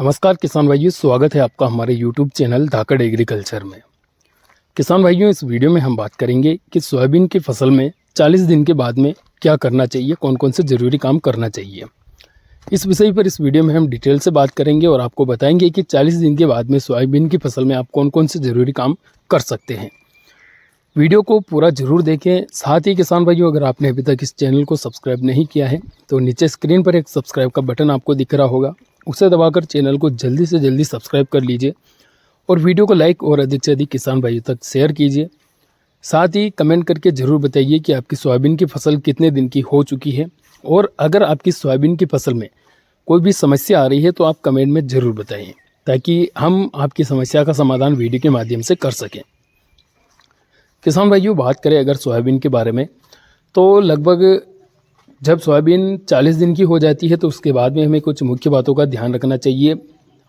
नमस्कार किसान भाइयों, स्वागत है आपका हमारे YouTube चैनल धाकड़ एग्रीकल्चर में। किसान भाइयों, इस वीडियो में हम बात करेंगे कि सोयाबीन की फसल में 40 दिन के बाद में क्या करना चाहिए, कौन कौन से ज़रूरी काम करना चाहिए। इस विषय पर इस वीडियो में हम डिटेल से बात करेंगे और आपको बताएंगे कि 40 दिन के बाद में सोयाबीन की फसल में आप कौन कौन से ज़रूरी काम कर सकते हैं। वीडियो को पूरा ज़रूर देखें। साथ ही किसान भाइयों, अगर आपने अभी तक इस चैनल को सब्सक्राइब नहीं किया है तो नीचे स्क्रीन पर एक सब्सक्राइब का बटन आपको दिख रहा होगा, उसे दबाकर चैनल को जल्दी से जल्दी सब्सक्राइब कर लीजिए और वीडियो को लाइक और अधिक से अधिक किसान भाइयों तक शेयर कीजिए। साथ ही कमेंट करके ज़रूर बताइए कि आपकी सोयाबीन की फसल कितने दिन की हो चुकी है, और अगर आपकी सोयाबीन की फसल में कोई भी समस्या आ रही है तो आप कमेंट में ज़रूर बताइए, ताकि हम आपकी समस्या का समाधान वीडियो के माध्यम से कर सकें। किसान भाइयों, बात करें अगर सोयाबीन के बारे में, तो लगभग जब सोयाबीन 40 दिन की हो जाती है तो उसके बाद में हमें कुछ मुख्य बातों का ध्यान रखना चाहिए।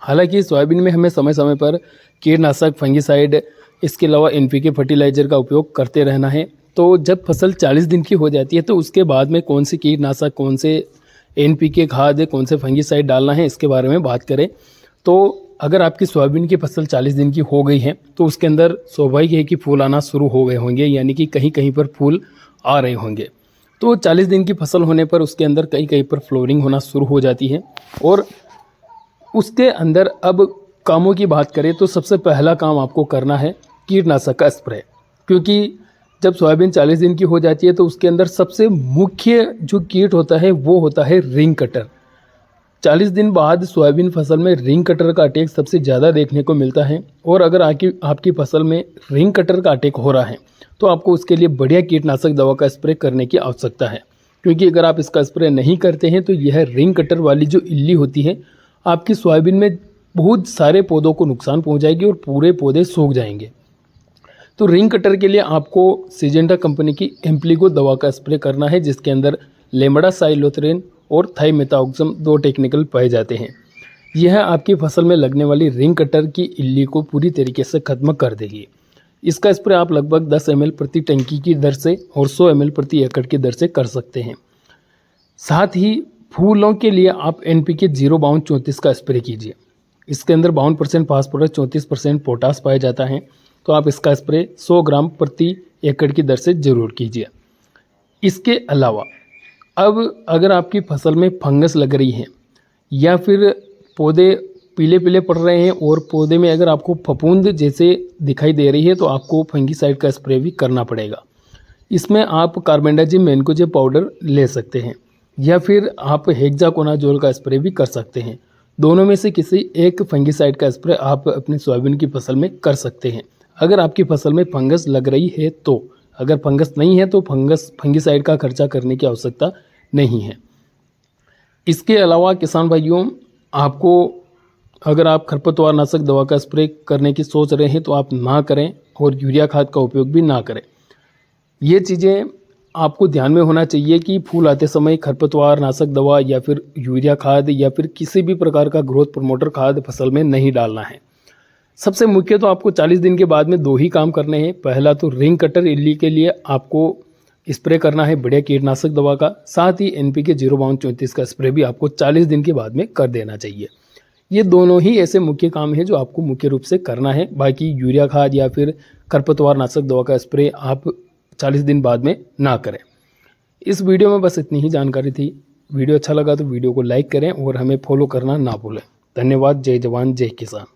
हालांकि सोयाबीन में हमें समय समय पर कीटनाशक, फंगिसाइड, इसके अलावा एनपीके फर्टिलाइज़र का उपयोग करते रहना है। तो जब फसल 40 दिन की हो जाती है तो उसके बाद में कौन से कीटनाशक, कौन से एनपीके खाद, कौन से फंगिसाइड डालना है, इसके बारे में बात करें तो अगर आपकी सोयाबीन की फसल 40 दिन की हो गई है तो उसके अंदर स्वाभाविक है कि फूल आना शुरू हो गए होंगे, यानी कि कहीं कहीं पर फूल आ रहे होंगे। तो 40 दिन की फसल होने पर उसके अंदर कहीं कहीं पर फ्लोरिंग होना शुरू हो जाती है। और उसके अंदर अब कामों की बात करें तो सबसे पहला काम आपको करना है कीटनाशक का स्प्रे, क्योंकि जब सोयाबीन 40 दिन की हो जाती है तो उसके अंदर सबसे मुख्य जो कीट होता है वो होता है रिंग कटर। 40 दिन बाद सोयाबीन फसल में रिंग कटर का अटैक सबसे ज़्यादा देखने को मिलता है। और अगर आपकी फसल में रिंग कटर का अटैक हो रहा है तो आपको उसके लिए बढ़िया कीटनाशक दवा का स्प्रे करने की आवश्यकता है, क्योंकि अगर आप इसका स्प्रे नहीं करते हैं तो यह रिंग कटर वाली जो इल्ली होती है आपकी सोयाबीन में बहुत सारे पौधों को नुकसान पहुंचाएगी और पूरे पौधे सूख जाएंगे। तो रिंग कटर के लिए आपको सिजेंटा कंपनी की एम्प्लीगो दवा का स्प्रे करना है, जिसके अंदर लेमडासाइलोथ्रेन और थाइमेथाक्सम 2 टेक्निकल पाए जाते हैं। यह आपकी फसल में लगने वाली रिंग कटर की इल्ली को पूरी तरीके से खत्म कर देगी। इसका स्प्रे आप लगभग 10 ml प्रति टंकी की दर से और 100 ml प्रति एकड़ की दर से कर सकते हैं। साथ ही फूलों के लिए आप एनपीके 05234 का स्प्रे कीजिए। इसके अंदर 52% फास्फोरस, 34% पोटास पाया जाता है। तो आप इसका स्प्रे 100 ग्राम प्रति एकड़ की दर से ज़रूर कीजिए। इसके अलावा अब अगर आपकी फसल में फंगस लग रही है या फिर पौधे पीले पीले पड़ रहे हैं और पौधे में अगर आपको फफूंद जैसे दिखाई दे रही है तो आपको फंगीसाइड का स्प्रे भी करना पड़ेगा। इसमें आप कार्बेंडाजिम मैनकोजेब पाउडर ले सकते हैं या फिर आप हेक्साकोनाजोल का स्प्रे भी कर सकते हैं। दोनों में से किसी एक फंगीसाइड का स्प्रे आप अपनी सोयाबीन की फसल में कर सकते हैं अगर आपकी फसल में फंगस लग रही है तो। अगर फंगस नहीं है तो फंगीसाइड का खर्चा करने की आवश्यकता नहीं है। इसके अलावा किसान भाइयों, आपको अगर आप खरपतवार नाशक दवा का स्प्रे करने की सोच रहे हैं तो आप ना करें और यूरिया खाद का उपयोग भी ना करें। ये चीज़ें आपको ध्यान में होना चाहिए कि फूल आते समय खरपतवार नाशक दवा या फिर यूरिया खाद या फिर किसी भी प्रकार का ग्रोथ प्रमोटर खाद फसल में नहीं डालना है। सबसे मुख्य तो आपको 40 दिन के बाद में 2 ही काम करने हैं। पहला तो रिंग कटर इल्ली के लिए आपको स्प्रे करना है बढ़िया कीटनाशक दवा का। साथ ही एनपीके 05234 का स्प्रे भी आपको 40 दिन के बाद में कर देना चाहिए। ये दोनों ही ऐसे मुख्य काम हैं जो आपको मुख्य रूप से करना है। बाकी यूरिया खाद या फिर खरपतवार नाशक दवा का स्प्रे आप 40 दिन बाद में ना करें। इस वीडियो में बस इतनी ही जानकारी थी। वीडियो अच्छा लगा तो वीडियो को लाइक करें और हमें फॉलो करना ना भूलें। धन्यवाद। जय जवान जय किसान।